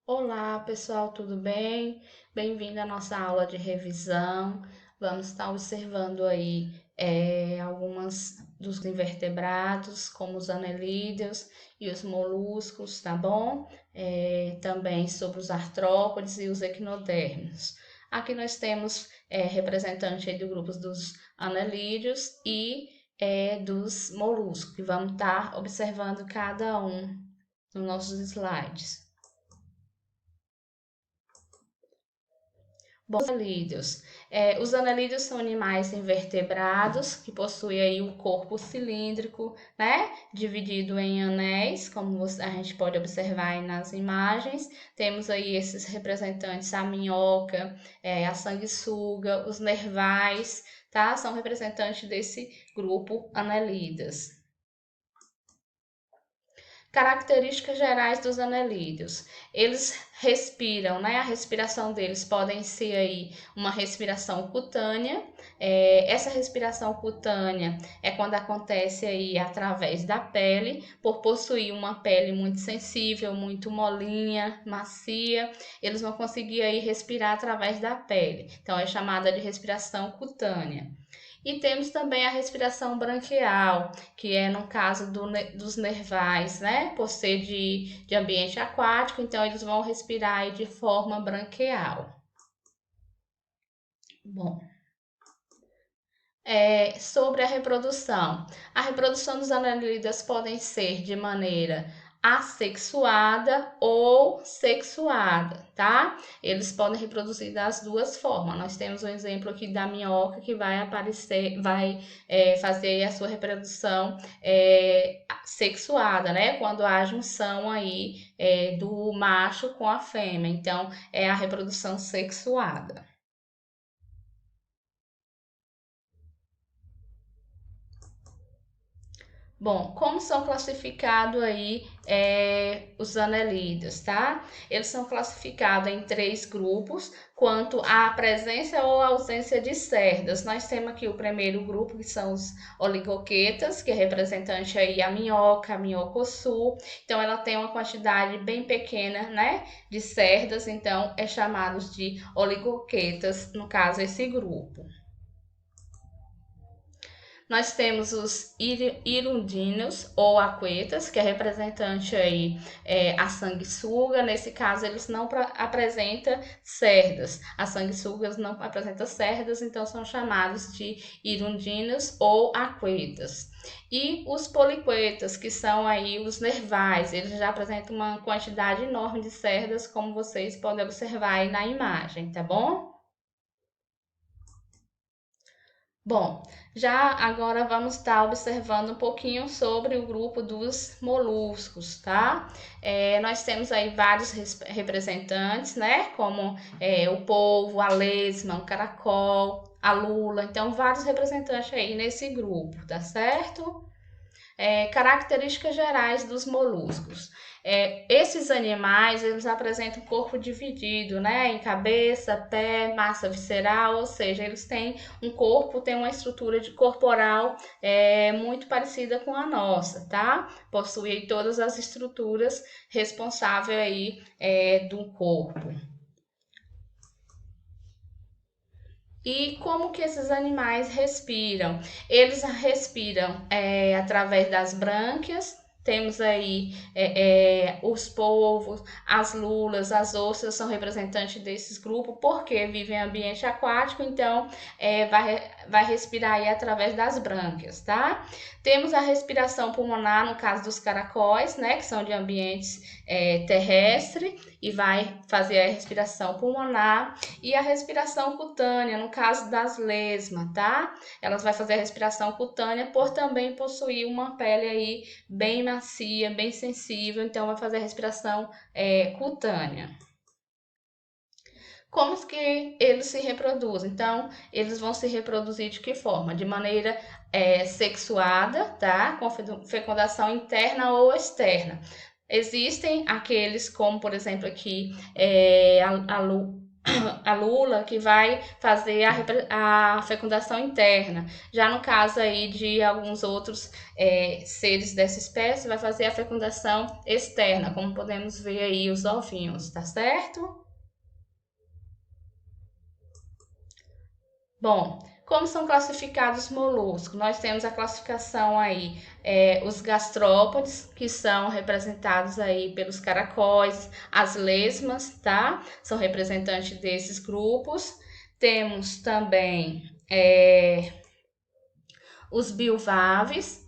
Olá, pessoal, tudo bem? Bem-vindo à nossa aula de revisão. Vamos estar observando aí algumas dos invertebrados, como os anelídeos e os moluscos, tá bom? Também sobre os artrópodes e os equinodermos. Aqui nós temos representante aí do grupo dos anelídeos e dos moluscos, e vamos estar observando cada um nos nossos slides. Bom, anelídeos. Os anelídeos são animais invertebrados que possuem aí um corpo cilíndrico, né? Dividido em anéis, como a gente pode observar aí nas imagens. Temos aí esses representantes, a minhoca, a sanguessuga, os nervais, tá? São representantes desse grupo anelídeos. Características gerais dos anelídeos. Eles respiram, né? A respiração deles podem ser aí uma respiração cutânea. Essa respiração cutânea é quando acontece aí através da pele, por possuir uma pele muito sensível, muito molinha, macia, eles vão conseguir aí respirar através da pele. Então é chamada de respiração cutânea. E temos também a respiração branquial, que é no caso dos nervais, né? Por ser de ambiente aquático, então eles vão respirar de forma branquial. Bom, sobre a reprodução. A reprodução dos anelídeos podem ser de maneira assexuada ou sexuada, tá? Eles podem reproduzir das duas formas. Nós temos um exemplo aqui da minhoca que vai aparecer, fazer a sua reprodução sexuada, né? Quando há junção aí do macho com a fêmea. Então, é a reprodução sexuada. Bom, como são classificados aí os anelídeos, tá? Eles são classificados em 3 grupos quanto à presença ou ausência de cerdas. Nós temos aqui o primeiro grupo, que são os oligoquetas, que é representante aí a minhoca sul. Então, ela tem uma quantidade bem pequena, né, de cerdas, então é chamados de oligoquetas, no caso, esse grupo. Nós temos os hirundíneos ou aquetas, que é representante aí a sanguessuga. Nesse caso, eles não apresentam cerdas. As sanguessugas não apresentam cerdas, então são chamados de hirundíneos ou aquetas. E os poliquetas, que são aí os nervais, eles já apresentam uma quantidade enorme de cerdas, como vocês podem observar aí na imagem, tá bom? Bom, já agora vamos estar observando um pouquinho sobre o grupo dos moluscos, tá? Nós temos aí vários representantes, né? Como o polvo, a lesma, o caracol, a lula. Então, vários representantes aí nesse grupo, tá certo? Características gerais dos moluscos. Esses animais, eles apresentam corpo dividido, né? Em cabeça, pé, massa visceral, ou seja, eles têm um corpo, tem uma estrutura corporal muito parecida com a nossa, tá? Possui todas as estruturas responsáveis aí do corpo. E como que esses animais respiram? Eles respiram através das brânquias. Temos aí os polvos, as lulas, as ostras são representantes desses grupos porque vivem em ambiente aquático, então vai respirar aí através das brânquias, tá? Temos a respiração pulmonar no caso dos caracóis, né, que são de ambientes terrestre e vai fazer a respiração pulmonar. E a respiração cutânea, no caso das lesmas, tá? Elas vai fazer a respiração cutânea por também possuir uma pele aí bem macia, bem sensível, então vai fazer a respiração cutânea. Como que eles se reproduzem? Então, eles vão se reproduzir de que forma? De maneira sexuada, tá? Com fecundação interna ou externa. Existem aqueles, como por exemplo aqui, a lula que vai fazer a fecundação interna. Já no caso aí de alguns outros seres dessa espécie, vai fazer a fecundação externa, como podemos ver aí os ovinhos, tá certo? Bom, como são classificados os moluscos? Nós temos a classificação aí, os gastrópodes, que são representados aí pelos caracóis, as lesmas, tá? São representantes desses grupos. Temos também os bivalves,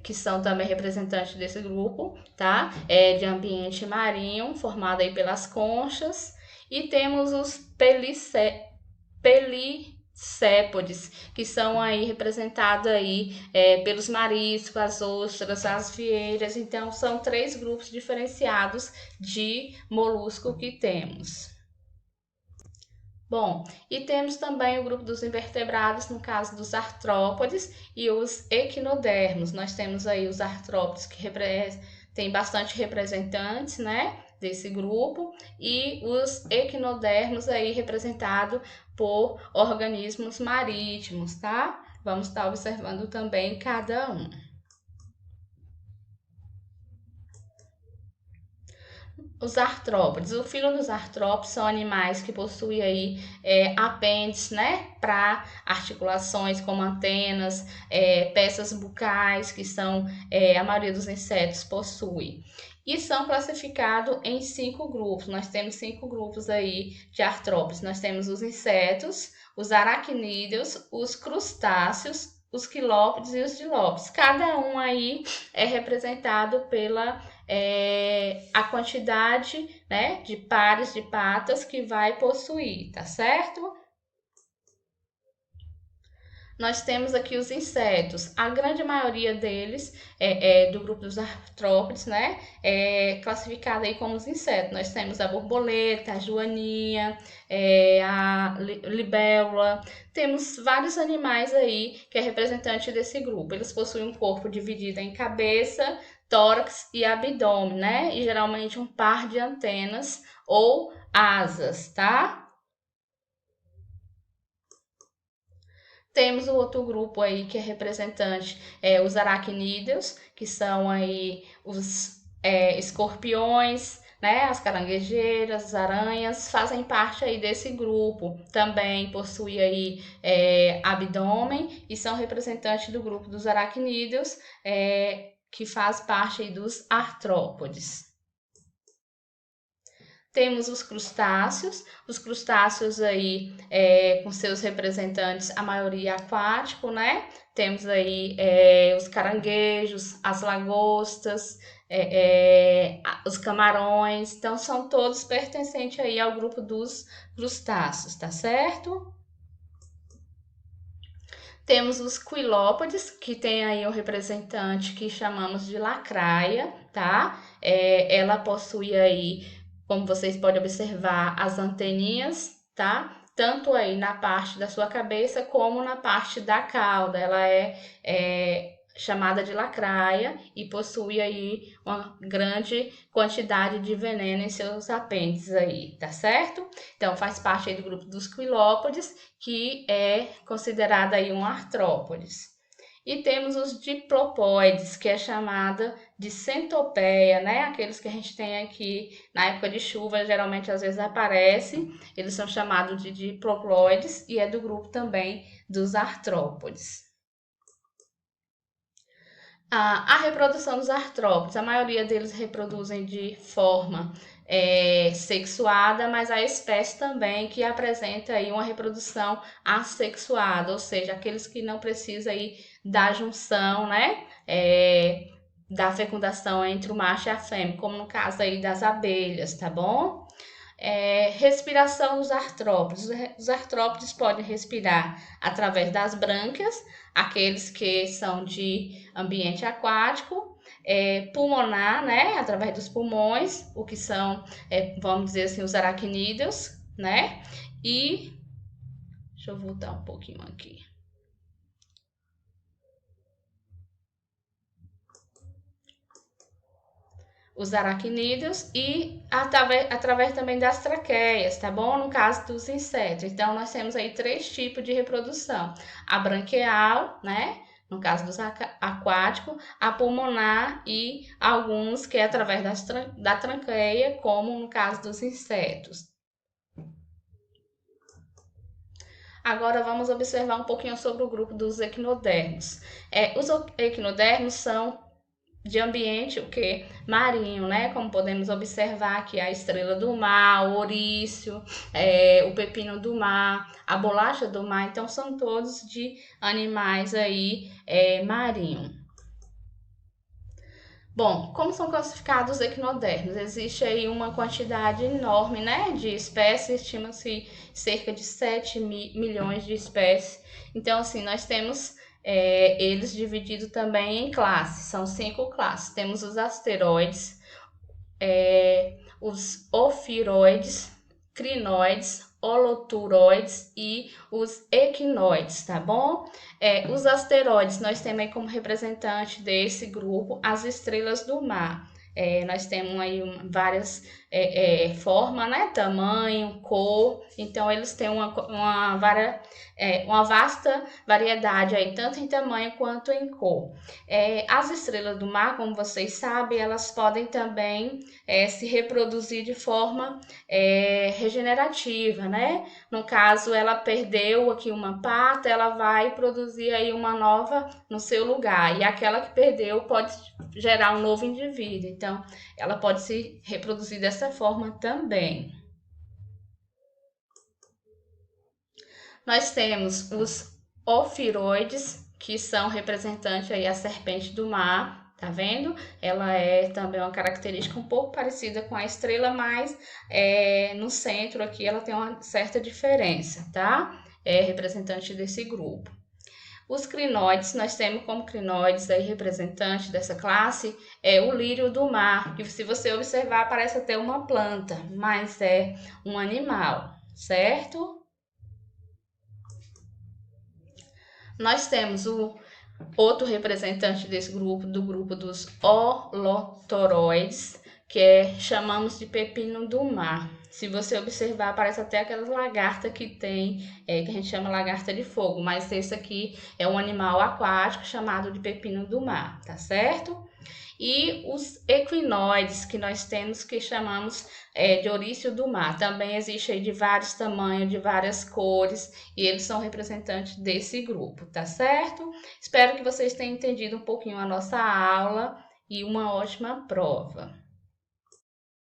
que são também representantes desse grupo, tá? De ambiente marinho, formado aí pelas conchas. E temos os pelicépodes, que são aí representados aí pelos mariscos, as ostras, as vieiras. Então, são três grupos diferenciados de molusco que temos. Bom, e temos também o grupo dos invertebrados, no caso dos artrópodes e os equinodermos. Nós temos aí os artrópodes que tem bastante representantes, né, desse grupo, e os equinodermos aí representados por organismos marítimos, tá? Vamos estar observando também cada um. Os artrópodes. O filo dos artrópodes são animais que possuem aí apêndices, né, para articulações como antenas, peças bucais, que são a maioria dos insetos possui. E são classificados em 5 grupos. Nós temos 5 grupos aí de artrópodes. Nós temos os insetos, os aracnídeos, os crustáceos, os quilópodes e os dilópodes. Cada um aí é representado pela a quantidade, né, de pares de patas que vai possuir, tá certo? Nós temos aqui os insetos. A grande maioria deles do grupo dos artrópodes, né? É classificada aí como os insetos. Nós temos a borboleta, a joaninha, a libélula. Temos vários animais aí que é representante desse grupo. Eles possuem um corpo dividido em cabeça, tórax e abdômen, né? E geralmente um par de antenas ou asas, tá? Temos o outro grupo aí que é representante, os aracnídeos, que são aí os escorpiões, né, as caranguejeiras, as aranhas, fazem parte aí desse grupo. Também possui aí abdômen e são representantes do grupo dos aracnídeos, que faz parte aí dos artrópodes. Temos os crustáceos aí com seus representantes, a maioria aquático, né? Temos aí os caranguejos, as lagostas, os camarões, então são todos pertencentes aí ao grupo dos crustáceos, tá certo? Temos os quilópodes, que tem aí um representante que chamamos de lacraia, tá? Ela possui aí, como vocês podem observar, as anteninhas, tá? Tanto aí na parte da sua cabeça como na parte da cauda. Ela chamada de lacraia e possui aí uma grande quantidade de veneno em seus apêndices aí, tá certo? Então faz parte aí do grupo dos quilópodes, que é considerada aí um artrópodes. E temos os diplopóides, que é chamada de centopeia, né? Aqueles que a gente tem aqui na época de chuva, geralmente às vezes aparecem. Eles são chamados de diplopóides e é do grupo também dos artrópodes. A reprodução dos artrópodes, a maioria deles reproduzem de forma sexuada, mas há espécies também que apresentam aí uma reprodução assexuada, ou seja, aqueles que não precisam aí da junção, né? Da fecundação entre o macho e a fêmea, como no caso aí das abelhas, tá bom? Respiração dos artrópodes. Os artrópodes podem respirar através das brânquias, aqueles que são de ambiente aquático, pulmonar, né, através dos pulmões, o que são, vamos dizer assim, os aracnídeos, né, e deixa eu voltar um pouquinho aqui. os aracnídeos e através também das traqueias, tá bom? No caso dos insetos. Então, nós temos aí 3 tipos de reprodução: a branquial, né? No caso dos aquáticos, a pulmonar e alguns que é através da tranqueia, como no caso dos insetos. Agora vamos observar um pouquinho sobre o grupo dos equinodermos. Os equinodermos são de ambiente o que marinho, né? Como podemos observar aqui a estrela do mar, o ouriço, o pepino do mar, a bolacha do mar. Então são todos de animais aí marinho. Bom, como são classificados os equinodermos? Existe aí uma quantidade enorme, né, de espécies, estima-se cerca de 7 milhões de espécies. Então, assim, nós temos eles divididos também em classes, são 5 classes. Temos os asteroides, os ofiuroides, crinoides, holoturoides e os equinoides, tá bom? Os asteroides, nós temos aí como representante desse grupo as estrelas do mar. Nós temos aí várias formas, né? Tamanho, cor. Então, eles têm uma vasta variedade aí, tanto em tamanho quanto em cor. As estrelas do mar, como vocês sabem, elas podem também se reproduzir de forma regenerativa, né? No caso, ela perdeu aqui uma pata, ela vai produzir aí uma nova no seu lugar. E aquela que perdeu pode gerar um novo indivíduo. Então, ela pode se reproduzir dessa forma também. Nós temos os ofiuroides, que são representantes aí a serpente do mar, tá vendo? Ela é também uma característica um pouco parecida com a estrela, mas no centro aqui ela tem uma certa diferença, tá? É representante desse grupo. Os crinoides, nós temos como crinoides aí representante dessa classe o lírio do mar, que se você observar parece até uma planta, mas é um animal, certo? Nós temos o outro representante desse grupo, do grupo dos holotoroides, que chamamos de pepino do mar. Se você observar, parece até aquelas lagartas que tem, que a gente chama lagarta de fogo, mas esse aqui é um animal aquático chamado de pepino do mar, tá certo? E os equinoides, que nós temos, que chamamos de ouriço do mar. Também existe aí de vários tamanhos, de várias cores, e eles são representantes desse grupo, tá certo? Espero que vocês tenham entendido um pouquinho a nossa aula e uma ótima prova.